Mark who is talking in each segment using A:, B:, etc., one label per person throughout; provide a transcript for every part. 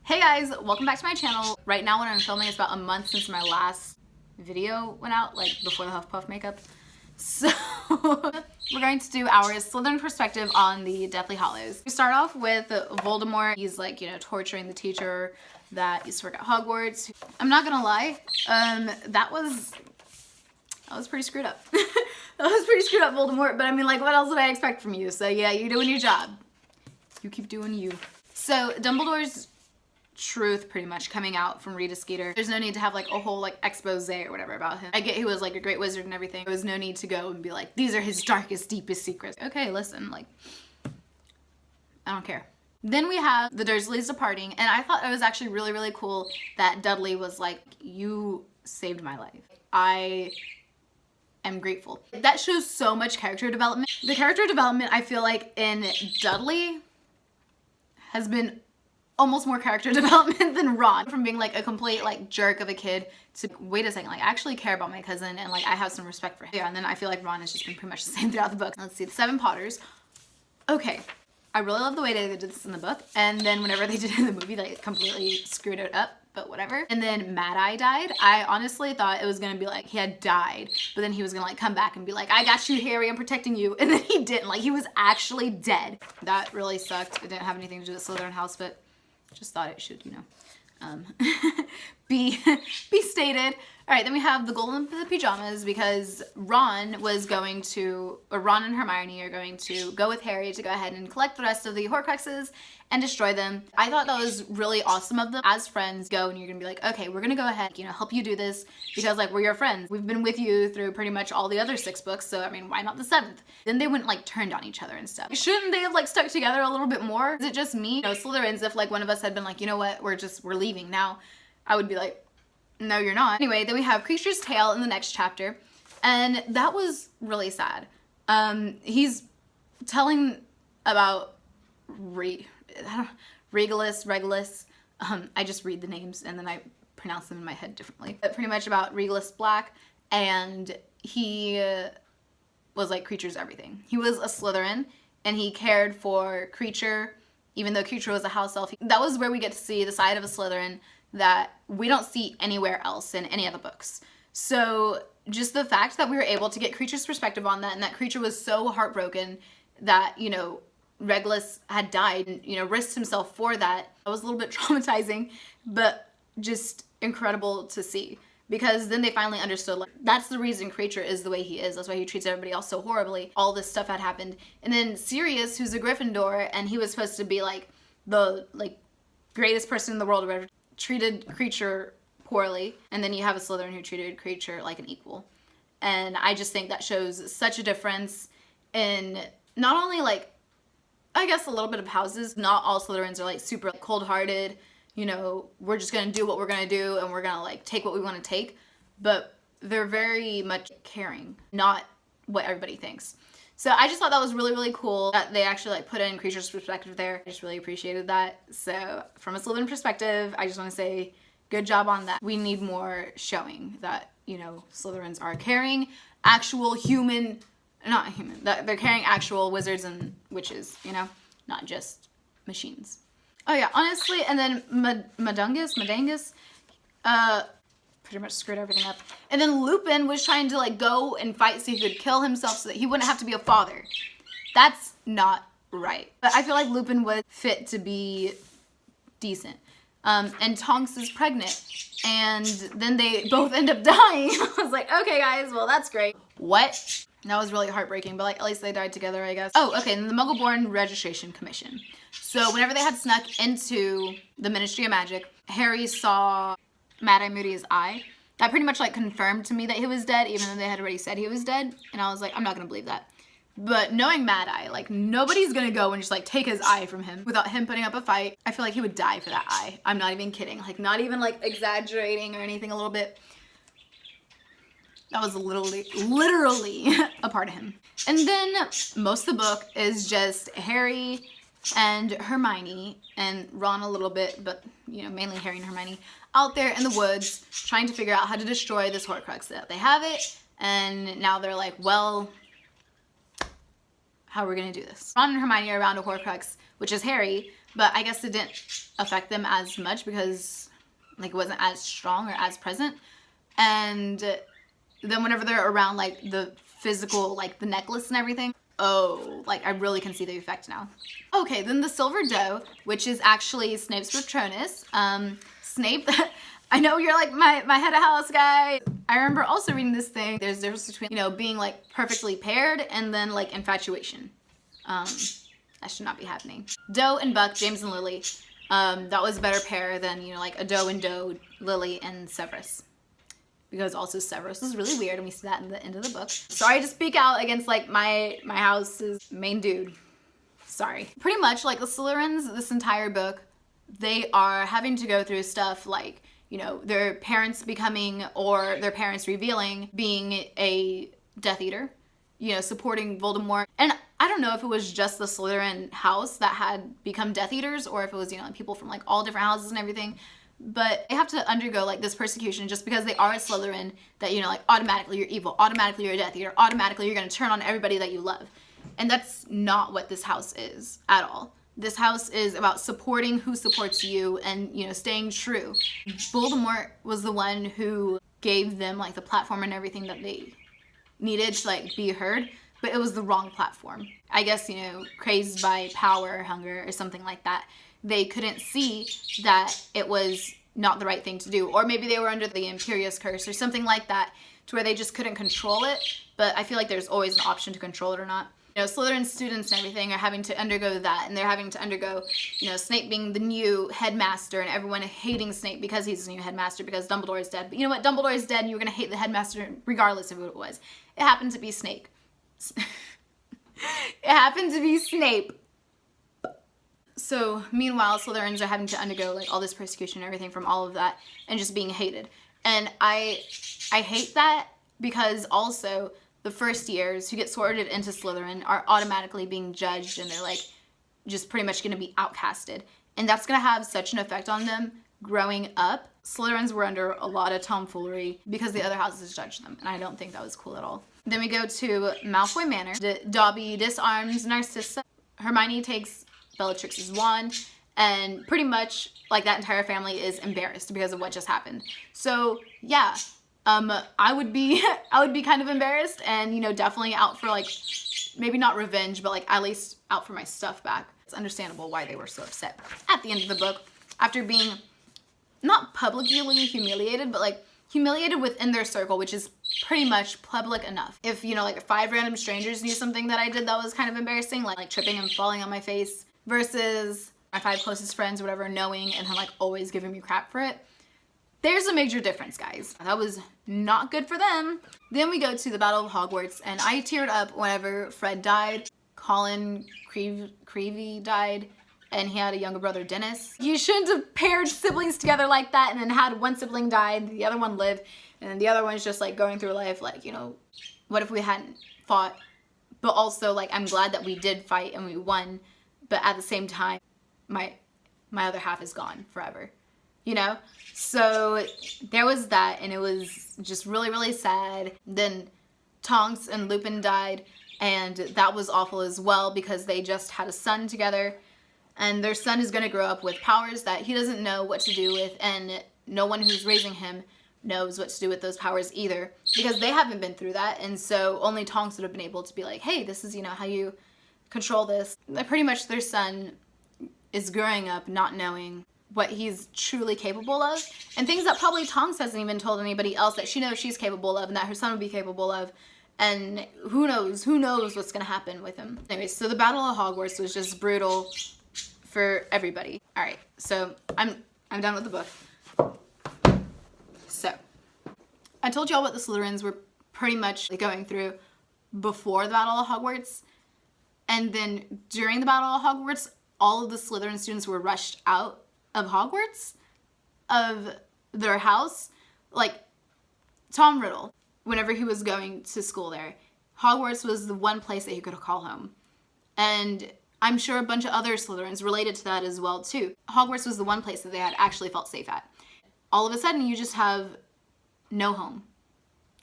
A: Hey guys, welcome back to my channel. Right now when I'm filming, it's about a month since my last video went out, like before the Hufflepuff makeup. So we're going to do our Slytherin perspective on the Deathly Hallows. We start off with Voldemort. He's like, torturing the teacher that used to work at Hogwarts. I'm not gonna lie, that was pretty screwed up. That was pretty screwed up, Voldemort, but I mean, like, what else did I expect from you? So yeah, you're doing your job. You keep doing you. So Dumbledore's truth pretty much coming out from Rita Skeeter. There's no need to have like a whole like expose or whatever about him. I get he was like a great wizard and everything. There was no need to go and be like, these are his darkest, deepest secrets. Okay, listen, like, I don't care. Then we have the Dursleys departing, and I thought it was actually really, really cool that Dudley was like, you saved my life. I am grateful. That shows so much character development. The character development, I feel like, in Dudley has been almost more character development than Ron. From being like a complete like jerk of a kid to, wait a second, like I actually care about my cousin and like I have some respect for him. Yeah, and then I feel like Ron has just been pretty much the same throughout the book. Let's see, the Seven Potters. Okay, I really love the way they did this in the book, and then whenever they did it in the movie, they completely screwed it up, but whatever. And then Mad Eye died. I honestly thought it was gonna be like he had died, but then he was gonna like come back and be like, I got you, Harry, I'm protecting you. And then he didn't. Like, he was actually dead. That really sucked. It didn't have anything to do with Slytherin house, but just thought it should, be stated. All right, then we have the Golden Pajamas, because Ron and Hermione are going to go with Harry to go ahead and collect the rest of the Horcruxes and destroy them. I thought that was really awesome of them. As friends, go and you're gonna be like, okay, we're gonna go ahead, help you do this because like we're your friends. We've been with you through pretty much all the other 6 books, so I mean, why not the 7th? Then they wouldn't like turned on each other and stuff. Shouldn't they have like stuck together a little bit more? Is it just me? Slytherins, if like one of us had been like, you know what, we're leaving now, I would be like, no, you're not. Anyway, then we have Creature's Tale in the next chapter, and that was really sad. He's telling about Regulus. I just read the names and then I pronounce them in my head differently. But pretty much about Regulus Black, and he was like Creature's everything. He was a Slytherin, and he cared for Creature, even though Creature was a house elf. That was where we get to see the side of a Slytherin that we don't see anywhere else in any other books. So just the fact that we were able to get Creature's perspective on that, and that Creature was so heartbroken that, Regulus had died and, risked himself for that, was a little bit traumatizing, but just incredible to see. Because then they finally understood, like, that's the reason Creature is the way he is. That's why he treats everybody else so horribly. All this stuff had happened. And then Sirius, who's a Gryffindor, and he was supposed to be, like, the, like, greatest person in the world or whatever, treated Creature poorly. And then you have a Slytherin who treated Creature like an equal. And I just think that shows such a difference in not only, like, I guess a little bit of houses. Not all Slytherins are, like, super cold-hearted, we're just gonna do what we're gonna do and we're gonna like take what we want to take, but they're very much caring, not what everybody thinks. So I just thought that was really, really cool that they actually like put in Creature's perspective there. I just really appreciated that. So from a Slytherin perspective, I just want to say good job on that. We need more showing that, Slytherins are caring, actual human, not human, that they're carrying actual wizards and witches, not just machines. Oh yeah, honestly, and then Madangus, pretty much screwed everything up. And then Lupin was trying to like go and fight so he could kill himself so that he wouldn't have to be a father. That's not right. But I feel like Lupin was fit to be decent. And Tonks is pregnant. And then they both end up dying. I was like, okay guys, well that's great. What? That was really heartbreaking, but like at least they died together, I guess. Oh, okay, and the Muggleborn Registration Commission. So whenever they had snuck into the Ministry of Magic, Harry saw Mad-Eye Moody's eye. That pretty much like confirmed to me that he was dead, even though they had already said he was dead. And I was like, I'm not gonna believe that. But knowing Mad-Eye, like nobody's gonna go and just like take his eye from him without him putting up a fight. I feel like he would die for that eye. I'm not even kidding. Like not even like exaggerating or anything a little bit. That was literally a part of him. And then most of the book is just Harry and Hermione, and Ron a little bit, but mainly Harry and Hermione, out there in the woods trying to figure out how to destroy this Horcrux. That they have it, and now they're like, well, how are we gonna do this? Ron and Hermione are around a Horcrux, which is Harry, but I guess it didn't affect them as much because like it wasn't as strong or as present. And then whenever they're around like the physical, like the necklace and everything, oh, like I really can see the effect now. Okay, then the Silver Doe, which is actually Snape's Patronus. Snape, I know you're like my head of house guy. I remember also reading this thing. There's a difference between, you know, being like perfectly paired and then like infatuation. That should not be happening. Doe and Buck, James and Lily. That was a better pair than, you know, like a Doe and Doe, Lily and Severus. Because also Severus is really weird, and we see that in the end of the book. Sorry to speak out against like my house's main dude. Sorry. Pretty much like the Slytherins, this entire book, they are having to go through stuff like, you know, their parents becoming, or their parents revealing being a Death Eater, you know, supporting Voldemort. And I don't know if it was just the Slytherin house that had become Death Eaters, or if it was, you know, people from like all different houses and everything. But they have to undergo like this persecution just because they are a Slytherin, that, you know, like automatically you're evil, automatically you're a Death Eater, automatically you're going to turn on everybody that you love. And that's not what this house is at all. This house is about supporting who supports you and, you know, staying true. Voldemort was the one who gave them like the platform and everything that they needed to like be heard, but it was the wrong platform. I guess, you know, crazed by power, hunger, or something like that. They couldn't see that it was not the right thing to do. Or maybe they were under the Imperious Curse or something like that, to where they just couldn't control it. But I feel like there's always an option to control it or not. You know, Slytherin students and everything are having to undergo that, and they're having to undergo, you know, Snape being the new headmaster and everyone hating Snape because he's the new headmaster because Dumbledore is dead. But you know what? Dumbledore is dead and you're going to hate the headmaster regardless of who it was. It happened to be Snape. It happened to be Snape. So meanwhile, Slytherins are having to undergo like all this persecution and everything from all of that and just being hated. And I hate that because also the first years who get sorted into Slytherin are automatically being judged, and they're like just pretty much going to be outcasted. And that's going to have such an effect on them growing up. Slytherins were under a lot of tomfoolery because the other houses judged them, and I don't think that was cool at all. Then we go to Malfoy Manor. Dobby disarms Narcissa. Hermione takes Bellatrix's wand, and pretty much like that entire family is embarrassed because of what just happened. So yeah, I would be kind of embarrassed, and, you know, definitely out for like, maybe not revenge, but like at least out for my stuff back. It's understandable why they were so upset at the end of the book after being not publicly humiliated, but like humiliated within their circle, which is pretty much public enough. If, you know, like 5 random strangers knew something that I did that was kind of embarrassing, like tripping and falling on my face, versus my 5 closest friends or whatever knowing and like always giving me crap for it. There's a major difference, guys. That was not good for them. Then we go to the Battle of Hogwarts, and I teared up whenever Fred died. Colin Creevey died, and he had a younger brother, Dennis. You shouldn't have paired siblings together like that and then had one sibling die and the other one lived, and then the other one's just like going through life like, you know, what if we hadn't fought? But also, like, I'm glad that we did fight and we won, but at the same time, my other half is gone forever, you know? So there was that, and it was just really, really sad. Then Tonks and Lupin died, and that was awful as well because they just had a son together, and their son is going to grow up with powers that he doesn't know what to do with, and no one who's raising him knows what to do with those powers either because they haven't been through that. And so only Tonks would have been able to be like, hey, this is, you know, how you control this. Pretty much their son is growing up not knowing what he's truly capable of, and things that probably Tonks hasn't even told anybody else that she knows she's capable of and that her son would be capable of. And who knows what's gonna happen with him. Anyways, so the Battle of Hogwarts was just brutal for everybody. All right, so I'm done with the book. So I told y'all what the Slytherins were pretty much going through before the Battle of Hogwarts, and then during the Battle of Hogwarts, all of the Slytherin students were rushed out of Hogwarts, of their house. Like Tom Riddle, whenever he was going to school there, Hogwarts was the one place that he could call home. And I'm sure a bunch of other Slytherins related to that as well too. Hogwarts was the one place that they had actually felt safe at. All of a sudden you just have no home.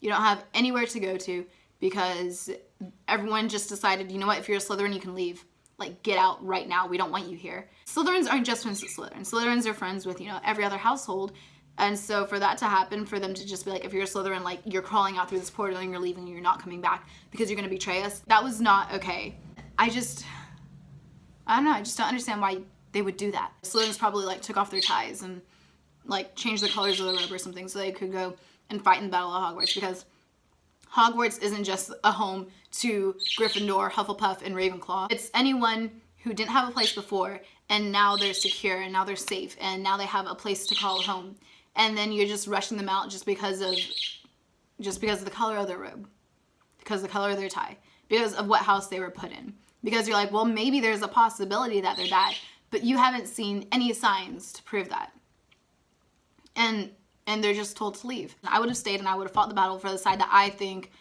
A: You don't have anywhere to go to because everyone just decided, you know what, if you're a Slytherin you can leave. like, get out right now. We don't want you here. Slytherins aren't just friends with Slytherins. Slytherins are friends with, you know, every other household. And so for that to happen, for them to just be like, if you're a Slytherin, like, you're crawling out through this portal and you're leaving and you're not coming back because you're going to betray us, that was not okay. I don't know. I just don't understand why they would do that. Slytherins probably, like, took off their ties and, like, changed the colors of the robe or something so they could go and fight in the Battle of Hogwarts, because Hogwarts isn't just a home to Gryffindor, Hufflepuff, and Ravenclaw. It's anyone who didn't have a place before, and now they're secure, and now they're safe, and now they have a place to call home. And then you're just rushing them out just because of the color of their robe, because of the color of their tie, because of what house they were put in. Because you're like, well, maybe there's a possibility that they're bad, but you haven't seen any signs to prove that. And they're just told to leave. I would have stayed and I would have fought the battle for the side that I think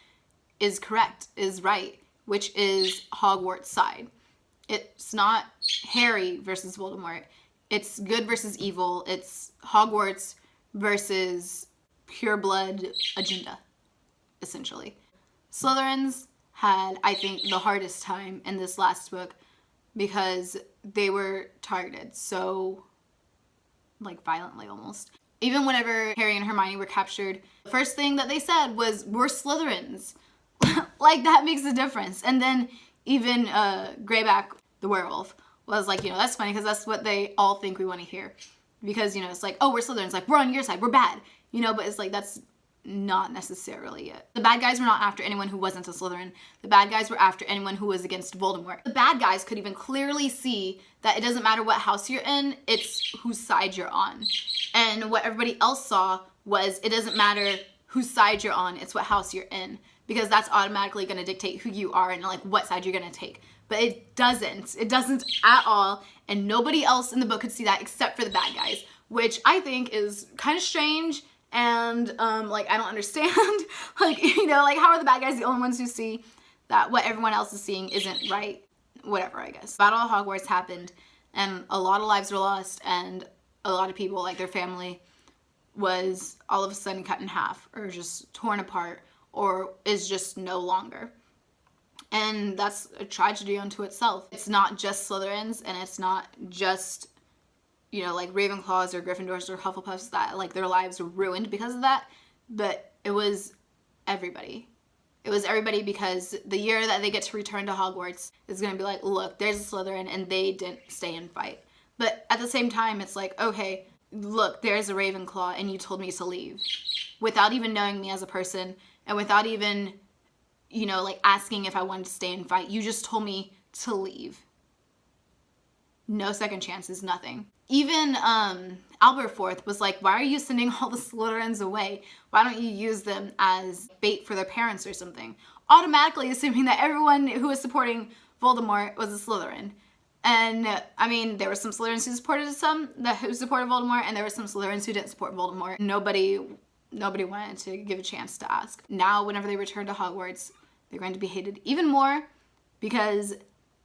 A: is correct, is right, which is Hogwarts' side. It's not Harry versus Voldemort. It's good versus evil. It's Hogwarts versus pure blood agenda, essentially. Slytherins had, I think, the hardest time in this last book because they were targeted so, like, violently almost. Even whenever Harry and Hermione were captured, the first thing that they said was, we're Slytherins. Like, that makes a difference. And then even Greyback, the werewolf, was like, you know, that's funny because that's what they all think we want to hear. Because, you know, it's like, oh, we're Slytherins, like, we're on your side, we're bad. You know, but it's like, that's not necessarily it. The bad guys were not after anyone who wasn't a Slytherin. The bad guys were after anyone who was against Voldemort. The bad guys could even clearly see that it doesn't matter what house you're in, it's whose side you're on. And what everybody else saw was, it doesn't matter whose side you're on, it's what house you're in. Because that's automatically going to dictate who you are and, like, what side you're going to take. But it doesn't. It doesn't at all. And nobody else in the book could see that except for the bad guys, which I think is kind of strange. And, like, I don't understand. Like, you know, like, how are the bad guys the only ones who see that what everyone else is seeing isn't right? Whatever, I guess. Battle of Hogwarts happened, and a lot of lives were lost, and a lot of people, like, their family was all of a sudden cut in half, or just torn apart, or is just no longer. And that's a tragedy unto itself. It's not just Slytherins, and it's not just, you know, like, Ravenclaws or Gryffindors or Hufflepuffs that, like, their lives were ruined because of that, but it was everybody. It was everybody, because the year that they get to return to Hogwarts is going to be like, look, there's a Slytherin and they didn't stay and fight. But at the same time, it's like, okay, look, there's a Ravenclaw and you told me to leave. Without even knowing me as a person, and without even, you know, like, asking if I wanted to stay and fight, you just told me to leave. No second chances, nothing. Even Aberforth was like, why are you sending all the Slytherins away? Why don't you use them as bait for their parents or something? Automatically assuming that everyone who was supporting Voldemort was a Slytherin. And, I mean, there were some Slytherins who supported Voldemort, and there were some Slytherins who didn't support Voldemort. Nobody wanted to give a chance to ask. Now, whenever they return to Hogwarts, they're going to be hated even more, because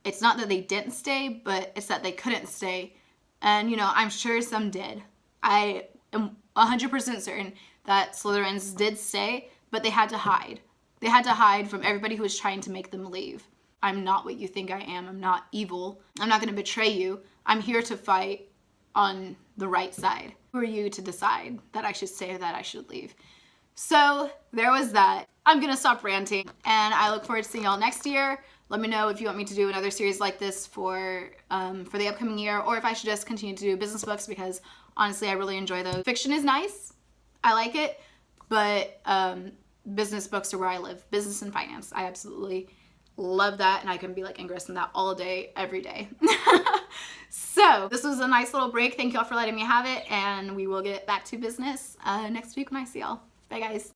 A: it's not that they didn't stay, but it's that they couldn't stay. And, you know, I'm sure some did. I am 100% certain that Slytherins did stay, but they had to hide. They had to hide from everybody who was trying to make them leave. I'm not what you think I am. I'm not evil. I'm not going to betray you. I'm here to fight on the right side. Who are you to decide that I should stay or that I should leave? So there was that. I'm going to stop ranting, and I look forward to seeing y'all next year. Let me know if you want me to do another series like this for the upcoming year, or if I should just continue to do business books, because honestly I really enjoy those. Fiction is nice. I like it, but business books are where I live. Business and finance. I absolutely love that, and I can be, like, engrossed in that all day, every day. So this was a nice little break. Thank y'all for letting me have it, and we will get back to business next week when I see y'all. Bye, guys.